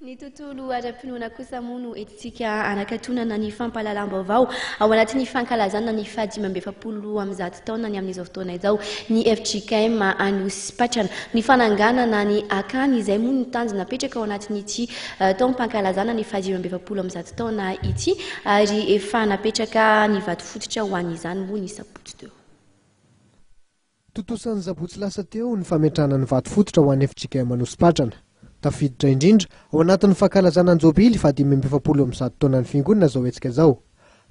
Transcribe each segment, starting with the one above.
Ny tontolo ara-pinoana kosa moa no entintsika anakatonana ny fampahalalam-baovao ao anatin'ny fankalazana ny fahadimambefapolo amin'ny zato taona ny amin'izao fotoana izao ny FJKM Anosy Patrana ny fananganana ny akany izay moa ny tanjona napetraka ao anatin'ity taom-pankalazana ny fahadimambefapolo amin'ny zato taona ity ary efa napetraka ny vato fototra ho an'izany moa ny sabotsy teo. Totosan'ny sabotsy lasa teo ny fametrahana ny vato fototra ho an'ny FJKM Anosy Patrana. Tafiditra indrindra ao anatin'ny fankalazana ny jobily fa 570 amin'ny zato taona ny fiangonana zao hetsika zao.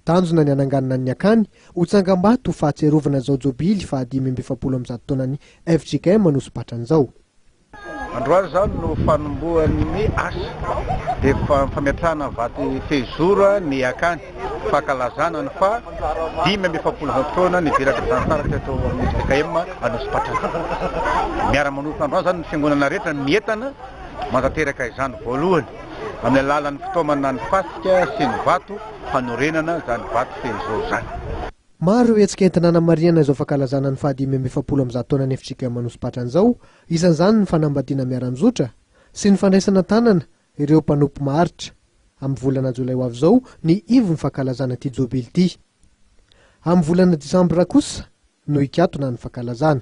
Tanjona ny ananganana ny akany ho tsangam-bato fahatserovana zao jobily fa 570 amin'ny zato taona ny FJKM Anosy Patrana zao. Androany zao no fanombohan'ny asa dia fametrahana vato fezora ny akany fankalazana ny fa 570 taona ny diraka zantaraka teto amin'ny FJKM Anosy Patrana. Miara-manosika androany zany ny fiangonana rehetra mientana mandateraka izany voalohany amin'ny alalan'ny fitaomana ny fasika sy ny vato fanorenana zany vato fezora zany. Maro ireo hetsika entina hanamariana izao fankalazana ny 570 amin'ny zato taona ny FJKM Anosy Patrana zao, isan'izany ny fanambadiana miara-mizotra sy ny fandraisana tanana ireo mpanompo maharitra. Amin'ny volana jolay ho avy zao ny ivon'ny fankalazana ity jobily ity. Amin'ny volana desambra kosa no hikatona ny fankalazana.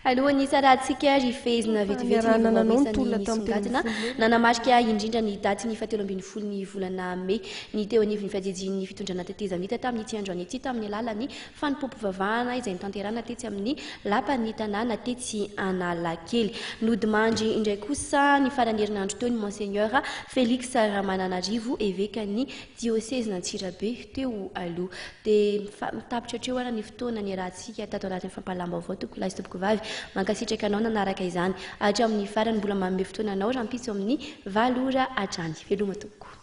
Alohan'ny sarantsika rifezina vetivety nisongadina nanamarika indrindra ny daty ny 17 volana Mey ny teo anivon'ny fiajejen'ny fitondrana tetezana hita tamin'ity androany ity tamin'ny alalan'ny fanimpom-pivavahana izay nitanterana tetsy amin'ny lapan'ny tanàna tetsy Analakely. Nodimandry indray kosa ny farany herinandro teo ny Monseigneur Félix Ramananarivo évêque ny diocèse n'Antsirabe teo aloha dia mitapitra hatreo ara ny fotoana ny rahantsika tato anatin'ny fampahalam-baovao toko lahy sy tompoko vavy mankasitraka anao nanaraka izany hatramin'ny farany mbola manome fotoana anao raha mpisy amin'ny 7 ora hatrany veloma tompoko.